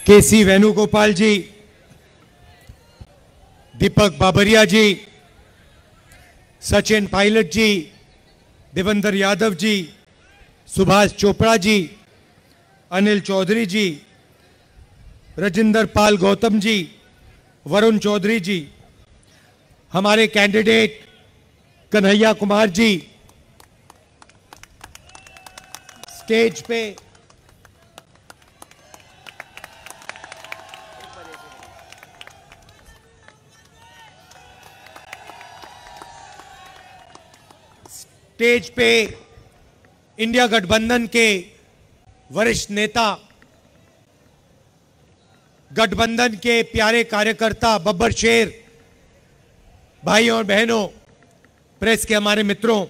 केसी वेणुगोपाल जी, दीपक बाबरिया जी, सचिन पायलट जी, देवेंद्र यादव जी, सुभाष चोपड़ा जी, अनिल चौधरी जी, राजेंद्र पाल गौतम जी, वरुण चौधरी जी, हमारे candidate Kanhaiya Kumar ji stage पे, India गठबंधन के वरिष्ठ नेता, गठबंधन के प्यारे कार्यकर्ता, बब्बर शेर, भाइयों और बहनों, प्रेस के हमारे मित्रों,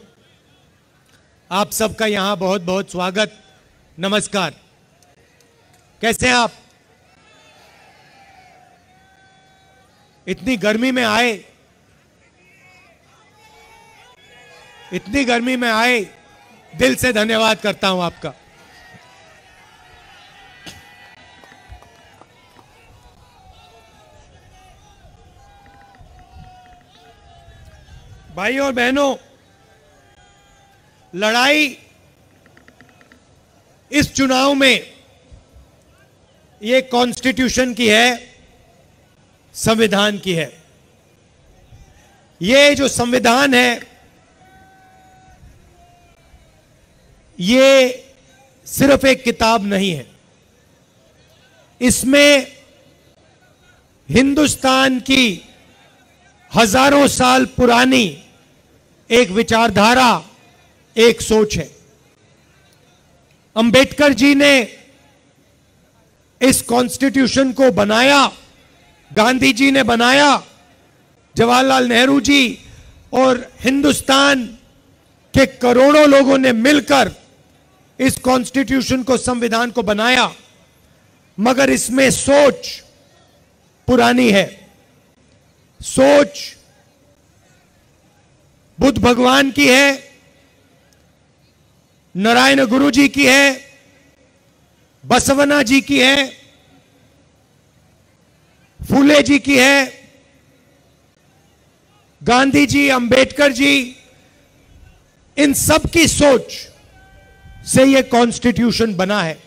आप सबका यहां बहुत बहुत स्वागत, नमस्कार। कैसे हैं आप? इतनी गर्मी में आए, इतनी गर्मी में आए, दिल से धन्यवाद करता हूं आपका। भाइयों और बहनों, लड़ाई इस चुनाव में ये कॉन्स्टिट्यूशन की है, संविधान की है। ये जो संविधान है, ये सिर्फ एक किताब नहीं है। इसमें हिंदुस्तान की हजारों साल पुरानी एक विचारधारा, एक सोच है। अंबेडकर जी ने इस कॉन्स्टिट्यूशन को बनाया, गांधी जी ने बनाया, जवाहरलाल नेहरू जी और हिंदुस्तान के करोड़ों लोगों ने मिलकर इस कॉन्स्टिट्यूशन को, संविधान को बनाया, मगर इसमें सोच पुरानी है। सोच बुद्ध भगवान की है, नारायण गुरु जी की है, बसवना जी की है, फूले जी की है, गांधी जी, अंबेडकर जी, इन सब की सोच से यह कॉन्स्टिट्यूशन बना है।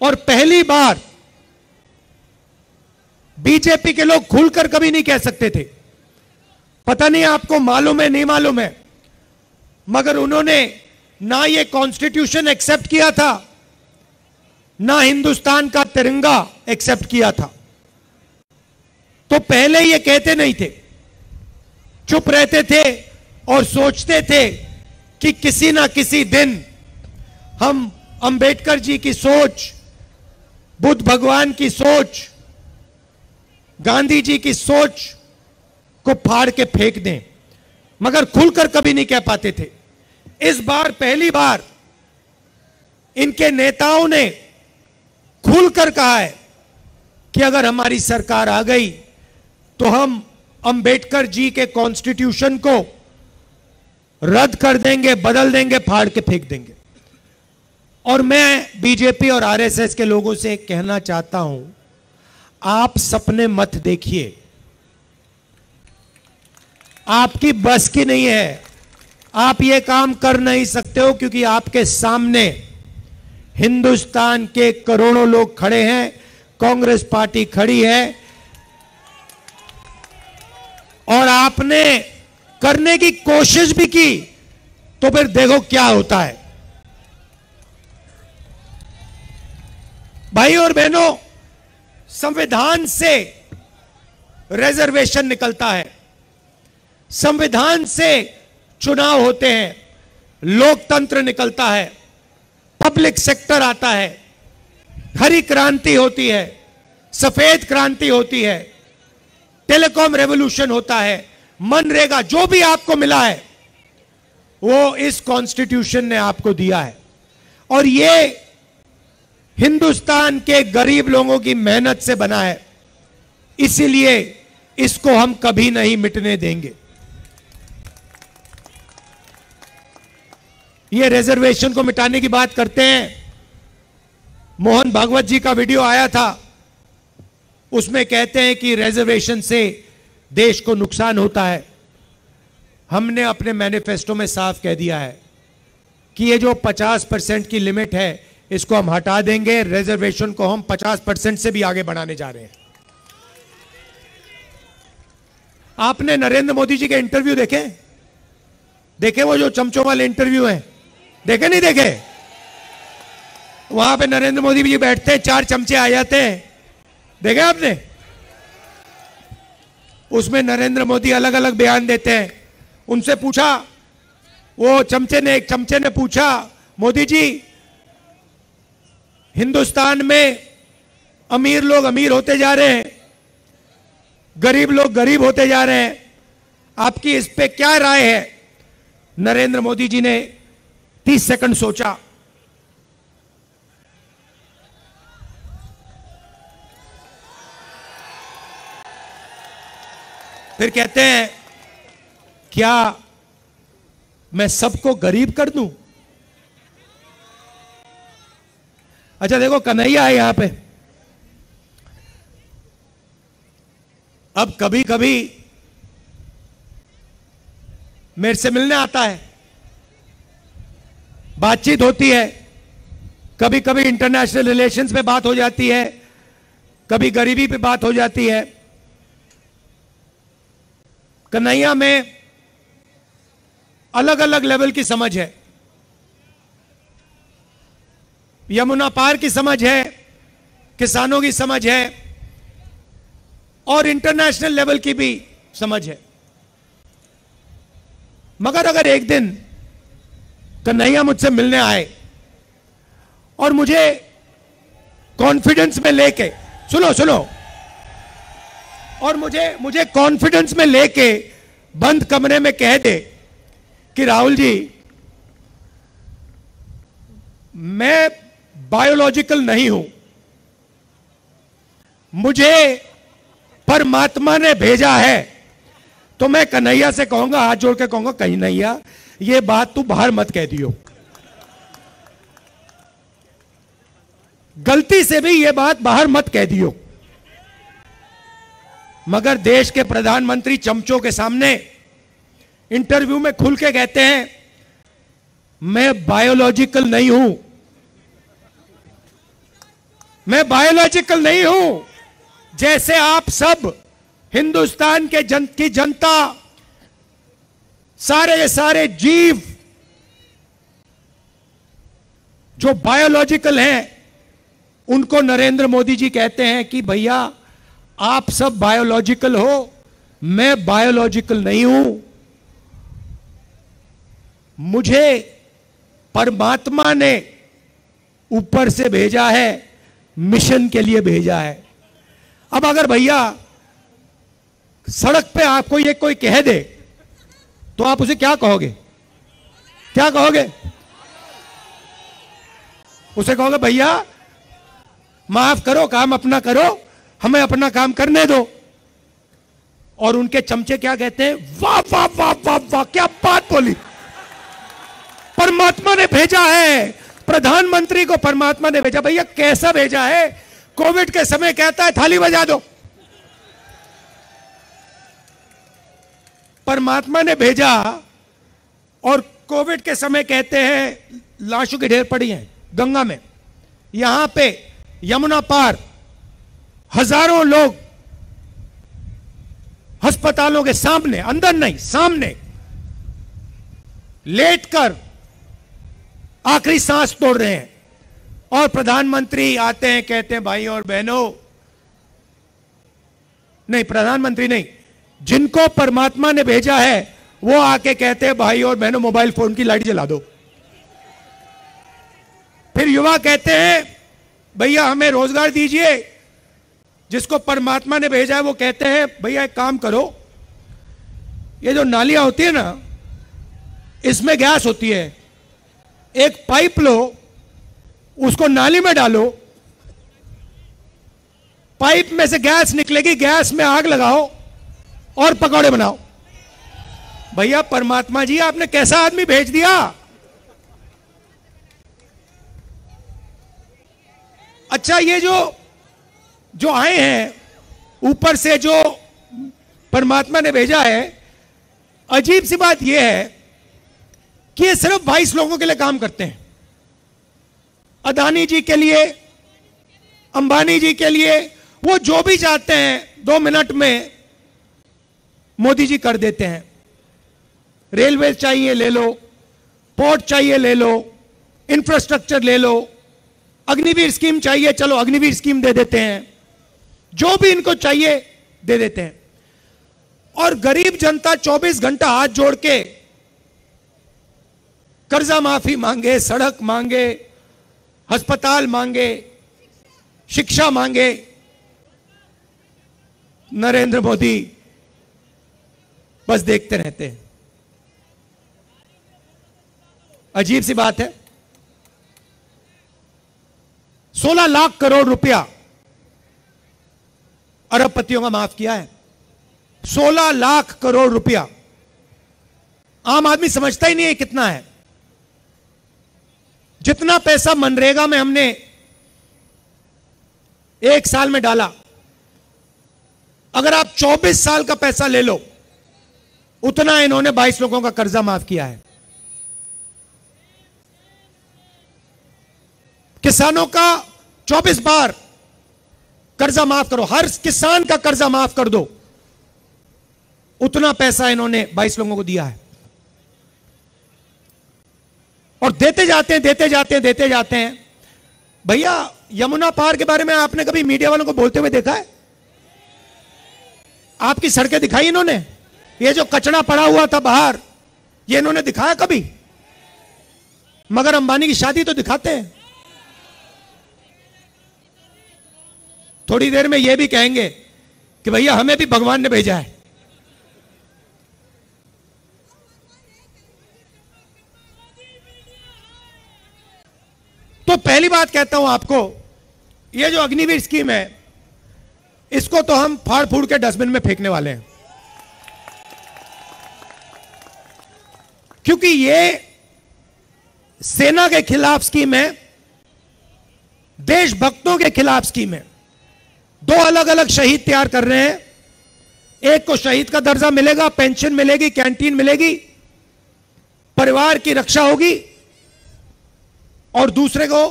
और पहली बार बीजेपी के लोग खुलकर कभी नहीं कह सकते थे, पता नहीं आपको मालूम है नहीं मालूम है, मगर उन्होंने ना ये कॉन्स्टिट्यूशन एक्सेप्ट किया था, ना हिंदुस्तान का तिरंगा एक्सेप्ट किया था। तो पहले ये कहते नहीं थे, चुप रहते थे और सोचते थे कि किसी ना किसी दिन हम अंबेडकर जी की सोच, बुद्ध भगवान की सोच, गांधी जी की सोच को फाड़ के फेंक दें, मगर खुलकर कभी नहीं कह पाते थे। इस बार पहली बार इनके नेताओं ने खुलकर कहा है कि अगर हमारी सरकार आ गई तो हम अंबेडकर जी के कॉन्स्टिट्यूशन को रद्द कर देंगे, बदल देंगे, फाड़ के फेंक देंगे। और मैं बीजेपी और आरएसएस के लोगों से कहना चाहता हूं, आप सपने मत देखिए, आपकी बस की नहीं है, आप ये काम कर नहीं सकते हो, क्योंकि आपके सामने हिंदुस्तान के करोड़ों लोग खड़े हैं, कांग्रेस पार्टी खड़ी है, और आपने करने की कोशिश भी की तो फिर देखो क्या होता है। भाई और बहनों, संविधान से रिजर्वेशन निकलता है, संविधान से चुनाव होते हैं, लोकतंत्र निकलता है, पब्लिक सेक्टर आता है, हरी क्रांति होती है, सफेद क्रांति होती है, टेलीकॉम रेवोल्यूशन होता है, मनरेगा, जो भी आपको मिला है वो इस कॉन्स्टिट्यूशन ने आपको दिया है। और ये हिंदुस्तान के गरीब लोगों की मेहनत से बना है, इसीलिए इसको हम कभी नहीं मिटने देंगे। ये रिजर्वेशन को मिटाने की बात करते हैं, मोहन भागवत जी का वीडियो आया था उसमें कहते हैं कि रिजर्वेशन से देश को नुकसान होता है। हमने अपने मैनिफेस्टो में साफ कह दिया है कि ये जो 50% की लिमिट है इसको हम हटा देंगे, रिजर्वेशन को हम 50% से भी आगे बढ़ाने जा रहे हैं। आपने नरेंद्र मोदी जी के इंटरव्यू देखे? देखे वो जो चमचों वाले इंटरव्यू हैं? देखे नहीं देखे? वहां पे नरेंद्र मोदी जी बैठते हैं, 4 चमचे आ जाते हैं, देखे आपने? उसमें नरेंद्र मोदी अलग अलग बयान देते हैं। उनसे पूछा, वो एक चमचे ने पूछा, मोदी जी हिंदुस्तान में अमीर लोग अमीर होते जा रहे हैं, गरीब लोग गरीब होते जा रहे हैं, आपकी इस पे क्या राय है? नरेंद्र मोदी जी ने 30 सेकंड सोचा, फिर कहते हैं, क्या मैं सबको गरीब कर दूं? अच्छा देखो, कन्हैया है यहां पे। अब कभी कभी मेरे से मिलने आता है, बातचीत होती है, कभी कभी इंटरनेशनल रिलेशंस पे बात हो जाती है, कभी गरीबी पे बात हो जाती है। कन्हैया में अलग अलग लेवल की समझ है। यमुना पार की समझ है, किसानों की समझ है, और इंटरनेशनल लेवल की भी समझ है। मगर अगर एक दिन कन्हैया मुझसे मिलने आए और मुझे कॉन्फिडेंस में लेके, सुनो, और मुझे कॉन्फिडेंस में लेके बंद कमरे में कह दे कि राहुल जी, मैं बायोलॉजिकल नहीं हूं, मुझे परमात्मा ने भेजा है, तो मैं कन्हैया से कहूंगा, हाथ जोड़ के कहूंगा, कन्हैया ये बात तू बाहर मत कह दियो, गलती से भी ये बात बाहर मत कह दियो। मगर देश के प्रधानमंत्री चमचों के सामने इंटरव्यू में खुल के कहते हैं, मैं बायोलॉजिकल नहीं हूं, मैं बायोलॉजिकल नहीं हूं। जैसे आप सब हिंदुस्तान के की जनता, सारे के सारे जीव जो बायोलॉजिकल हैं, उनको नरेंद्र मोदी जी कहते हैं कि भैया आप सब बायोलॉजिकल हो, मैं बायोलॉजिकल नहीं हूं, मुझे परमात्मा ने ऊपर से भेजा है, मिशन के लिए भेजा है। अब अगर भैया सड़क पे आपको ये कोई कह दे तो आप उसे क्या कहोगे? क्या कहोगे? उसे कहोगे भैया माफ करो, काम अपना करो, हमें अपना काम करने दो। और उनके चमचे क्या कहते हैं? वाह वाह वाह वाह वाह, क्या बात बोली, परमात्मा ने भेजा है, प्रधानमंत्री को परमात्मा ने भेजा। भैया कैसा भेजा है? कोविड के समय कहता है थाली बजा दो, परमात्मा ने भेजा, और कोविड के समय कहते हैं लाशों की ढेर पड़ी हैं गंगा में, यहां पे यमुना पार हजारों लोग अस्पतालों के सामने, अंदर नहीं सामने, लेटकर आखिरी सांस तोड़ रहे हैं। और प्रधानमंत्री आते हैं, कहते हैं भाई और बहनों, नहीं प्रधानमंत्री नहीं, जिनको परमात्मा ने भेजा है वो आके कहते हैं भाई और बहनों मोबाइल फोन की लाइट जला दो। फिर युवा कहते हैं भैया हमें रोजगार दीजिए। जिसको परमात्मा ने भेजा है वो कहते हैं भैया एक काम करो, ये जो नालियां होती है ना, इसमें गैस होती है, एक पाइप लो, उसको नाली में डालो, पाइप में से गैस निकलेगी, गैस में आग लगाओ और पकौड़े बनाओ। भैया परमात्मा जी आपने कैसा आदमी भेज दिया? अच्छा ये जो आए हैं ऊपर से जो परमात्मा ने भेजा है। अजीब सी बात यह है कि ये सिर्फ 22 लोगों के लिए काम करते हैं। अदानी जी के लिए, अंबानी जी के लिए, वो जो भी चाहते हैं 2 मिनट में मोदी जी कर देते हैं। रेलवे चाहिए ले लो, पोर्ट चाहिए ले लो, इंफ्रास्ट्रक्चर ले लो, अग्निवीर स्कीम चाहिए, चलो अग्निवीर स्कीम दे देते हैं, जो भी इनको चाहिए दे देते हैं। और गरीब जनता 24 घंटा हाथ जोड़ के कर्जा माफी मांगे, सड़क मांगे, अस्पताल मांगे, शिक्षा मांगे, नरेंद्र मोदी बस देखते रहते हैं। अजीब सी बात है। 16 लाख करोड़ रुपया अरबपतियों का माफ किया है। 16 लाख करोड़ रुपया आम आदमी समझता ही नहीं है कितना है। जितना पैसा मनरेगा में हमने 1 साल में डाला, अगर आप 24 साल का पैसा ले लो, उतना इन्होंने 22 लोगों का कर्जा माफ किया है। किसानों का 24 बार कर्जा माफ करो, हर किसान का कर्जा माफ कर दो, उतना पैसा इन्होंने 22 लोगों को दिया है। और देते जाते हैं, देते जाते हैं, देते जाते हैं। भैया, यमुना पार के बारे में आपने कभी मीडिया वालों को बोलते हुए देखा है? आपकी सड़कें दिखाई इन्होंने? ये जो कचरा पड़ा हुआ था बाहर, ये इन्होंने दिखाया कभी? मगर अंबानी की शादी तो दिखाते हैं। थोड़ी देर में ये भी कहेंगे कि भैया हमें भी भगवान ने भेजा है। तो पहली बात कहता हूं आपको, ये जो अग्निवीर स्कीम है, इसको तो हम फाड़ फूड़ के डस्टबिन में फेंकने वाले हैं। क्योंकि ये सेना के खिलाफ स्कीम है, देशभक्तों के खिलाफ स्कीम है। 2 अलग अलग शहीद तैयार कर रहे हैं। एक को शहीद का दर्जा मिलेगा, पेंशन मिलेगी, कैंटीन मिलेगी, परिवार की रक्षा होगी, और दूसरे को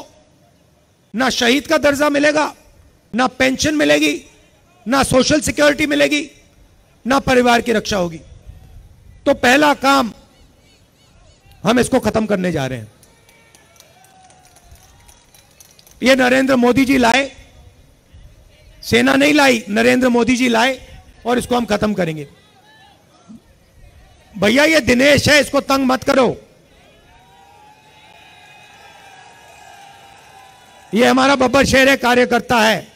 ना शहीद का दर्जा मिलेगा, ना पेंशन मिलेगी, ना सोशल सिक्योरिटी मिलेगी, ना परिवार की रक्षा होगी। तो पहला काम हम इसको खत्म करने जा रहे हैं। ये नरेंद्र मोदी जी लाए, सेना नहीं लाई, नरेंद्र मोदी जी लाए, और इसको हम खत्म करेंगे। भैया, ये दिनेश है, इसको तंग मत करो। ये हमारा बब्बर शेर है, कार्यकर्ता है।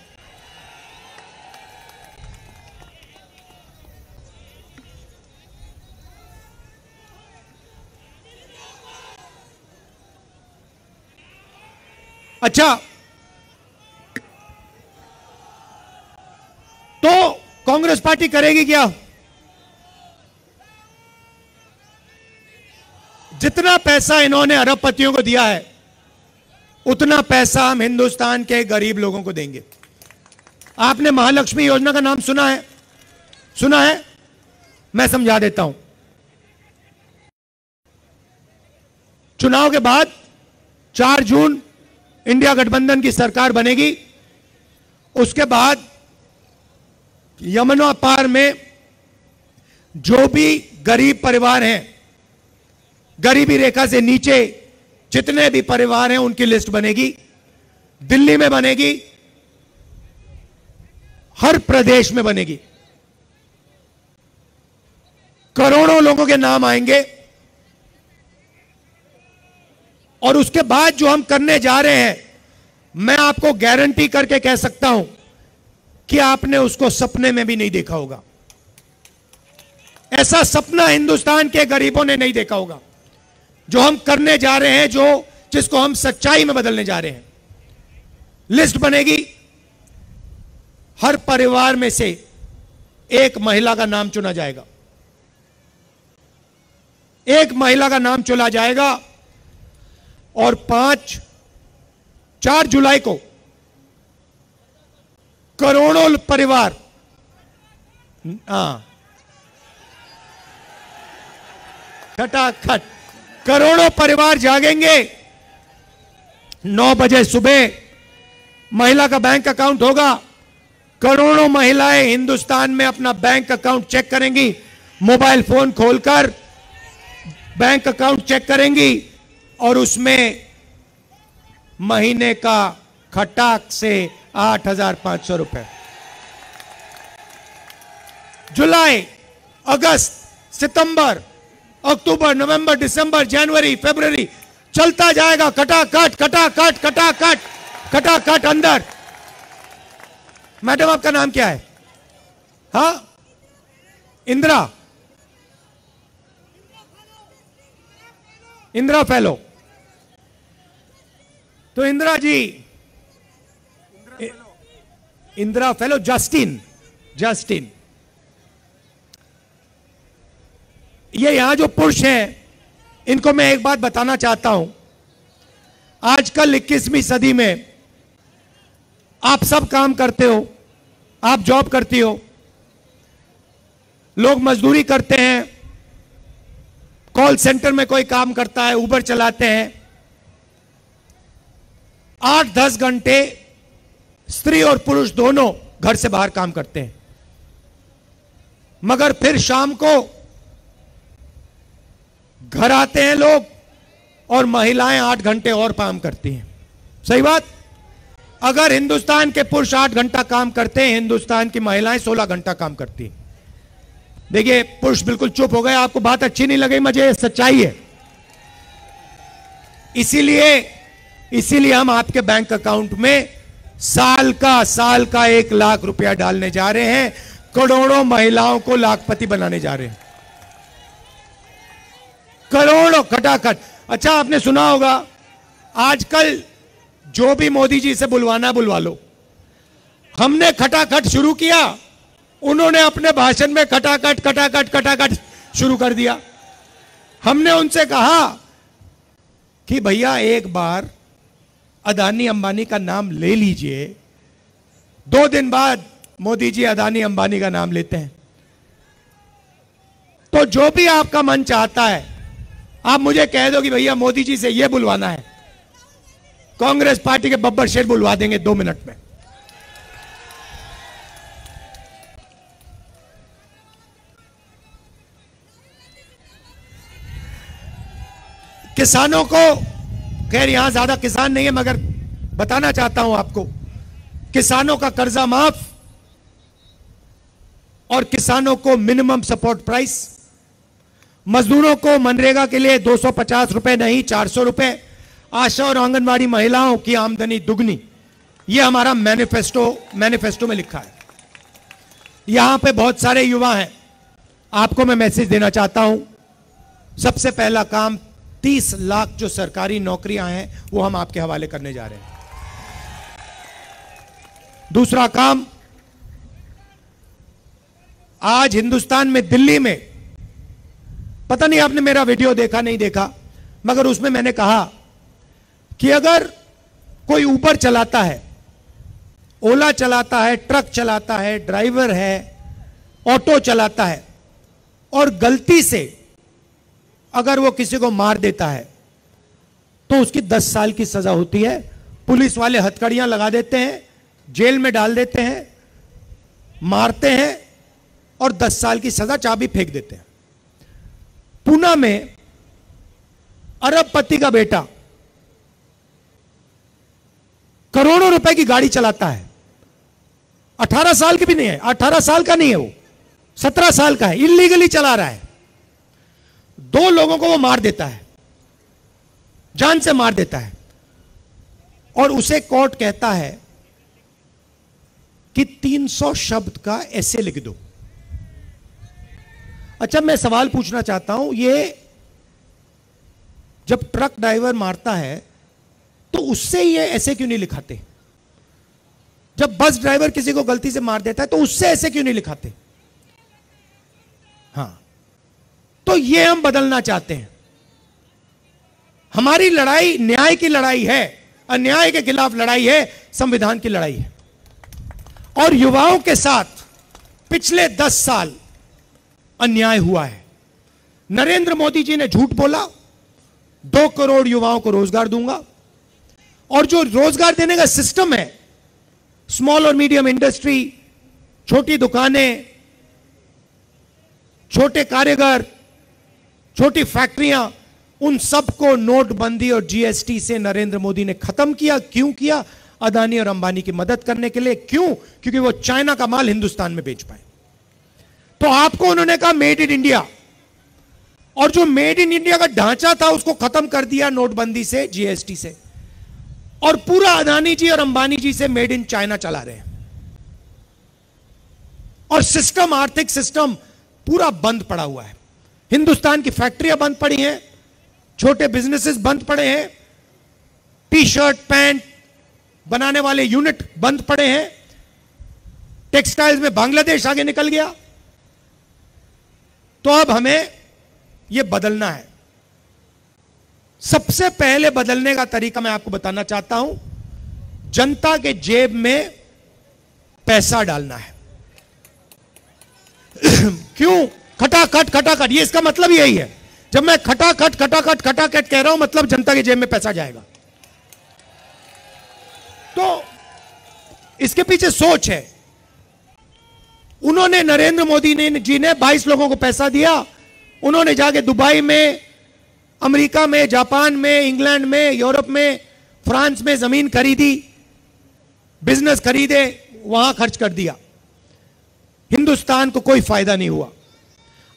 अच्छा, तो कांग्रेस पार्टी करेगी क्या? जितना पैसा इन्होंने अरबपतियों को दिया है, उतना पैसा हम हिंदुस्तान के गरीब लोगों को देंगे। आपने महालक्ष्मी योजना का नाम सुना है? सुना है? मैं समझा देता हूं। चुनाव के बाद 4 जून इंडिया गठबंधन की सरकार बनेगी। उसके बाद यमुना पार में जो भी गरीब परिवार हैं, गरीबी रेखा से नीचे जितने भी परिवार हैं, उनकी लिस्ट बनेगी। दिल्ली में बनेगी, हर प्रदेश में बनेगी। करोड़ों लोगों के नाम आएंगे। और उसके बाद जो हम करने जा रहे हैं, मैं आपको गारंटी करके कह सकता हूं कि आपने उसको सपने में भी नहीं देखा होगा। ऐसा सपना हिंदुस्तान के गरीबों ने नहीं देखा होगा जो हम करने जा रहे हैं, जिसको हम सच्चाई में बदलने जा रहे हैं। लिस्ट बनेगी, हर परिवार में से एक महिला का नाम चुना जाएगा। एक महिला का नाम चुना जाएगा और 4 जुलाई को करोड़ों परिवार हाँ, खटाखट करोड़ों परिवार जागेंगे। 9 बजे सुबह महिला का बैंक अकाउंट होगा। करोड़ों महिलाएं हिंदुस्तान में अपना बैंक अकाउंट चेक करेंगी, मोबाइल फोन खोलकर बैंक अकाउंट चेक करेंगी और उसमें महीने का खटाक से 8,500 रुपए। जुलाई, अगस्त, सितंबर, अक्टूबर, नवंबर, दिसंबर, जनवरी, फरवरी चलता जाएगा। खटाखट खटाखट खटाखट खटाखट अंदर। मैडम आपका नाम क्या है? हाँ, इंदिरा, इंदिरा फेलो। तो Indira ji, Indira fellow, Justin, Justin, ये यहां जो पुरुष हैं, इनको मैं एक बात बताना चाहता हूं। आजकल 21वीं सदी में आप सब काम करते हो, आप जॉब करती हो, लोग मजदूरी करते हैं, कॉल सेंटर में कोई काम करता है, उबर चलाते हैं। 8-10 घंटे स्त्री और पुरुष दोनों घर से बाहर काम करते हैं, मगर फिर शाम को घर आते हैं लोग और महिलाएं 8 घंटे और काम करती हैं। सही बात? अगर हिंदुस्तान के पुरुष 8 घंटा काम करते हैं, हिंदुस्तान की महिलाएं 16 घंटा काम करती हैं। देखिए, पुरुष बिल्कुल चुप हो गए, आपको बात अच्छी नहीं लगी, मुझे सच्चाई है। इसीलिए हम आपके बैंक अकाउंट में साल का 1 लाख रुपया डालने जा रहे हैं। करोड़ों महिलाओं को लाखपति बनाने जा रहे हैं। करोड़ों, खटाखट। अच्छा, आपने सुना होगा आजकल जो भी मोदी जी से बुलवाना बुलवा लो। हमने खटाखट शुरू किया, उन्होंने अपने भाषण में खटाखट खटाखट खटाखट शुरू कर दिया। हमने उनसे कहा कि भैया एक बार अदानी अंबानी का नाम ले लीजिए। 2 दिन बाद मोदी जी अदानी अंबानी का नाम लेते हैं। तो जो भी आपका मन चाहता है, आप मुझे कह दो कि भैया मोदी जी से यह बुलवाना है, कांग्रेस पार्टी के बब्बर शेर बुलवा देंगे 2 मिनट में। किसानों को, खैर यहां ज्यादा किसान नहीं है मगर बताना चाहता हूं आपको, किसानों का कर्जा माफ और किसानों को मिनिमम सपोर्ट प्राइस, मजदूरों को मनरेगा के लिए 250 रुपए नहीं 400 रुपए, आशा और आंगनवाड़ी महिलाओं की आमदनी दुगनी। यह हमारा मैनिफेस्टो में लिखा है। यहां पे बहुत सारे युवा हैं, आपको मैं मैसेज देना चाहता हूं। सबसे पहला काम, 30 लाख जो सरकारी नौकरियां हैं वो हम आपके हवाले करने जा रहे हैं। दूसरा काम, आज हिंदुस्तान में, दिल्ली में, पता नहीं आपने मेरा वीडियो देखा नहीं देखा, मगर उसमें मैंने कहा कि अगर कोई ऊबर चलाता है, ओला चलाता है, ट्रक चलाता है, ड्राइवर है, ऑटो चलाता है और गलती से अगर वो किसी को मार देता है तो उसकी 10 साल की सजा होती है। पुलिस वाले हथकड़ियां लगा देते हैं, जेल में डाल देते हैं, मारते हैं और 10 साल की सजा, चाबी फेंक देते हैं। पूना में अरबपति का बेटा करोड़ों रुपए की गाड़ी चलाता है, 18 साल की भी नहीं है, 18 साल का नहीं है वो, 17 साल का है, इल्लीगली चला रहा है। 2 लोगों को वो मार देता है, जान से मार देता है और उसे कोर्ट कहता है कि 300 शब्द का ऐसे लिख दो। अच्छा, मैं सवाल पूछना चाहता हूं, ये जब ट्रक ड्राइवर मारता है तो उससे ये ऐसे क्यों नहीं लिखाते? जब बस ड्राइवर किसी को गलती से मार देता है तो उससे ऐसे क्यों नहीं लिखाते? हां, तो ये हम बदलना चाहते हैं। हमारी लड़ाई न्याय की लड़ाई है, अन्याय के खिलाफ लड़ाई है, संविधान की लड़ाई है। और युवाओं के साथ पिछले 10 साल अन्याय हुआ है। नरेंद्र मोदी जी ने झूठ बोला, 2 करोड़ युवाओं को रोजगार दूंगा, और जो रोजगार देने का सिस्टम है, स्मॉल और मीडियम इंडस्ट्री, छोटी दुकानें, छोटे कारीगर, छोटी फैक्ट्रियां, उन सबको नोटबंदी और जीएसटी से नरेंद्र मोदी ने खत्म किया। क्यों किया? अदानी और अंबानी की मदद करने के लिए। क्यों? क्योंकि वो चाइना का माल हिंदुस्तान में बेच पाए। तो आपको उन्होंने कहा मेड इन इंडिया, और जो मेड इन इंडिया का ढांचा था उसको खत्म कर दिया नोटबंदी से, जीएसटी से, और पूरा अदानी जी और अंबानी जी से मेड इन चाइना चला रहे हैं। और सिस्टम, आर्थिक सिस्टम पूरा बंद पड़ा हुआ है। हिंदुस्तान की फैक्ट्रियां बंद पड़ी हैं, छोटे बिजनेसेस बंद पड़े हैं, टी शर्ट पैंट बनाने वाले यूनिट बंद पड़े हैं, टेक्सटाइल्स में बांग्लादेश आगे निकल गया। तो अब हमें यह बदलना है। सबसे पहले बदलने का तरीका मैं आपको बताना चाहता हूं, जनता के जेब में पैसा डालना है। क्यों? खटाखट खटाखट, ये इसका मतलब यही है। जब मैं खटाखट खटाखट खटाखट कह रहा हूं, मतलब जनता के जेब में पैसा जाएगा। तो इसके पीछे सोच है। उन्होंने, नरेंद्र मोदी जी ने 22 लोगों को पैसा दिया। उन्होंने जाके दुबई में, अमेरिका में, जापान में, इंग्लैंड में, यूरोप में, फ्रांस में जमीन खरीदी, बिजनेस खरीदे, वहां खर्च कर दिया। हिंदुस्तान को कोई फायदा नहीं हुआ।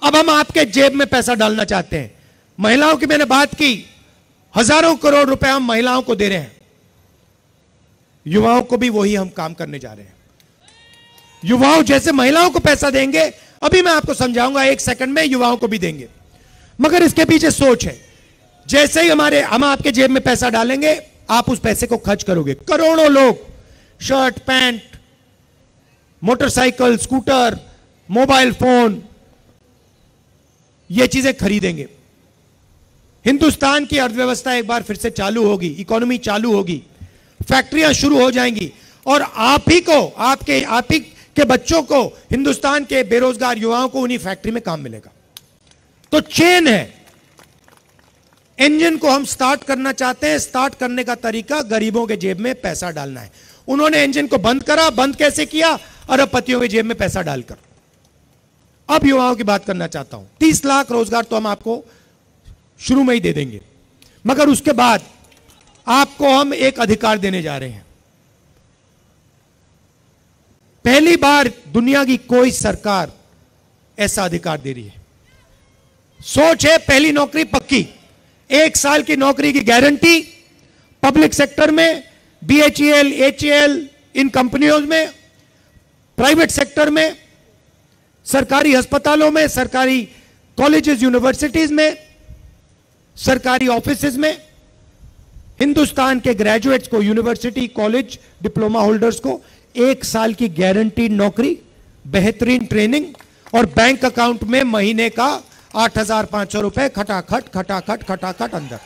अब हम आपके जेब में पैसा डालना चाहते हैं। महिलाओं की मैंने बात की, हजारों करोड़ रुपए हम महिलाओं को दे रहे हैं। युवाओं को भी वही हम काम करने जा रहे हैं। युवाओं जैसे महिलाओं को पैसा देंगे, अभी मैं आपको समझाऊंगा, 1 सेकंड में युवाओं को भी देंगे। मगर इसके पीछे सोच है। जैसे ही हम आपके जेब में पैसा डालेंगे, आप उस पैसे को खर्च करोगे। करोड़ों लोग shirt pant, motorcycle, scooter, mobile phone, ये चीजें खरीदेंगे। हिंदुस्तान की अर्थव्यवस्था एक बार फिर से चालू होगी, इकोनॉमी चालू होगी, फैक्ट्रियां शुरू हो जाएंगी, और आप ही को, आप ही के बच्चों को, हिंदुस्तान के बेरोजगार युवाओं को उन्हीं फैक्ट्री में काम मिलेगा। तो चेन है, इंजन को हम स्टार्ट करना चाहते हैं। स्टार्ट करने का तरीका गरीबों के जेब में पैसा डालना है। उन्होंने इंजन को बंद करा। बंद कैसे किया? अरबपतियों के जेब में पैसा डालकर। अब युवाओं की बात करना चाहता हूं। 30 लाख रोजगार तो हम आपको शुरू में ही दे देंगे, मगर उसके बाद आपको हम एक अधिकार देने जा रहे हैं। पहली बार दुनिया की कोई सरकार ऐसा अधिकार दे रही है। सोच है, पहली नौकरी पक्की, 1 साल की नौकरी की गारंटी पब्लिक सेक्टर में, बीएचईएल, एचईएल, इन कंपनियों में, प्राइवेट सेक्टर में, सरकारी अस्पतालों में, सरकारी कॉलेजेस, यूनिवर्सिटीज में, सरकारी ऑफिसेज में। हिंदुस्तान के ग्रेजुएट्स को, यूनिवर्सिटी, कॉलेज, डिप्लोमा होल्डर्स को 1 साल की गारंटीड नौकरी, बेहतरीन ट्रेनिंग, और बैंक अकाउंट में महीने का 8,500 रुपए खटाखट खटाखट खटाखट अंदर।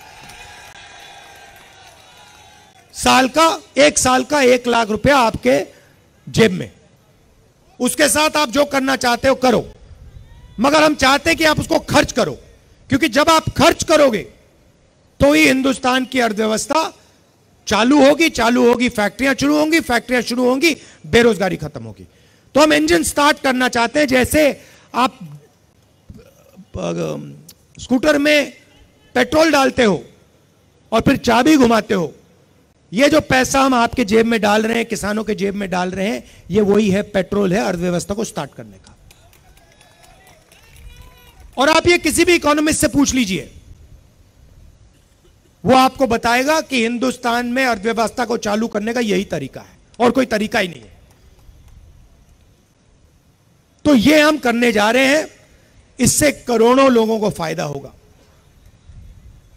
साल का, 1 साल का 1 लाख रुपया आपके जेब में। उसके साथ आप जो करना चाहते हो करो, मगर हम चाहते हैं कि आप उसको खर्च करो, क्योंकि जब आप खर्च करोगे तो ही हिंदुस्तान की अर्थव्यवस्था चालू होगी, फैक्ट्रियां शुरू होंगी, बेरोजगारी खत्म होगी। तो हम इंजन स्टार्ट करना चाहते हैं। जैसे आप स्कूटर में पेट्रोल डालते हो और फिर चाबी घुमाते हो, ये जो पैसा हम आपके जेब में डाल रहे हैं, किसानों के जेब में डाल रहे हैं, ये वही है, पेट्रोल है अर्थव्यवस्था को स्टार्ट करने का। और आप ये किसी भी इकोनॉमिस्ट से पूछ लीजिए, वो आपको बताएगा कि हिंदुस्तान में अर्थव्यवस्था को चालू करने का यही तरीका है, और कोई तरीका ही नहीं है। तो ये हम करने जा रहे हैं, इससे करोड़ों लोगों को फायदा होगा।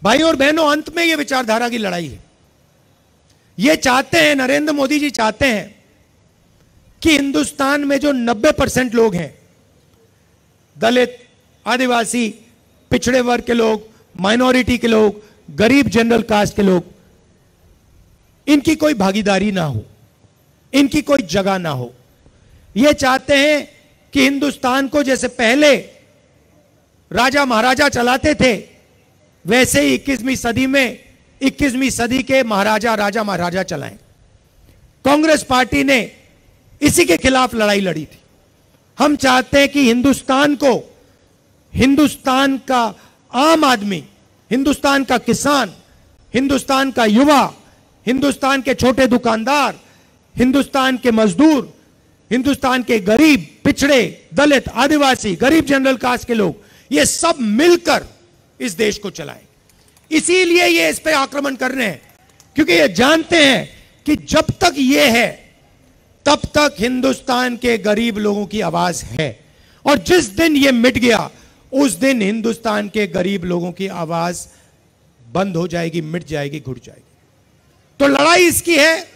भाई और बहनों, अंत में यह विचारधारा की लड़ाई है। ये चाहते हैं, नरेंद्र मोदी जी चाहते हैं कि हिंदुस्तान में जो 90% लोग हैं, दलित, आदिवासी, पिछड़े वर्ग के लोग, माइनॉरिटी के लोग, गरीब जनरल कास्ट के लोग, इनकी कोई भागीदारी ना हो, इनकी कोई जगह ना हो। ये चाहते हैं कि हिंदुस्तान को जैसे पहले राजा महाराजा चलाते थे, वैसे ही 21वीं सदी में 21वीं सदी के महाराजा राजा महाराजा चलाएं। कांग्रेस पार्टी ने इसी के खिलाफ लड़ाई लड़ी थी। हम चाहते हैं कि हिंदुस्तान को, हिंदुस्तान का आम आदमी, हिंदुस्तान का किसान, हिंदुस्तान का युवा, हिंदुस्तान के छोटे दुकानदार, हिंदुस्तान के मजदूर, हिंदुस्तान के गरीब, पिछड़े, दलित, आदिवासी, गरीब जनरल कास्ट के लोग, ये सब मिलकर इस देश को चलाएं। इसीलिए ये इस पे आक्रमण कर रहे हैं, क्योंकि ये जानते हैं कि जब तक ये है तब तक हिंदुस्तान के गरीब लोगों की आवाज है, और जिस दिन ये मिट गया उस दिन हिंदुस्तान के गरीब लोगों की आवाज बंद हो जाएगी, मिट जाएगी, घुट जाएगी। तो लड़ाई इसकी है,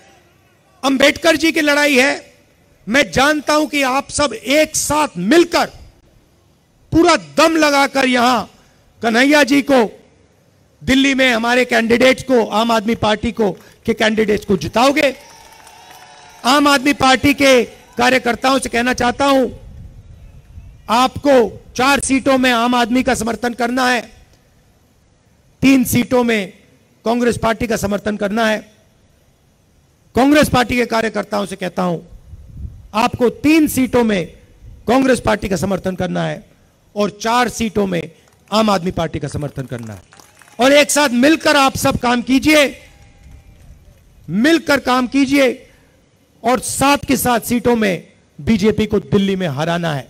अंबेडकर जी की लड़ाई है। मैं जानता हूं कि आप सब एक साथ मिलकर पूरा दम लगाकर यहां कन्हैया जी को, दिल्ली में हमारे कैंडिडेट्स को, आम आदमी पार्टी को के कैंडिडेट्स को जिताओगे। आम आदमी पार्टी के कार्यकर्ताओं से कहना चाहता हूं, आपको 4 सीटों में आम आदमी का समर्थन करना है, 3 सीटों में कांग्रेस पार्टी का समर्थन करना है। कांग्रेस पार्टी के कार्यकर्ताओं से कहता हूं, आपको 3 सीटों में कांग्रेस पार्टी का समर्थन करना है और 4 सीटों में आम आदमी पार्टी का समर्थन करना है। और एक साथ मिलकर आप सब काम कीजिए, मिलकर काम कीजिए और साथ के साथ सीटों में बीजेपी को दिल्ली में हराना है।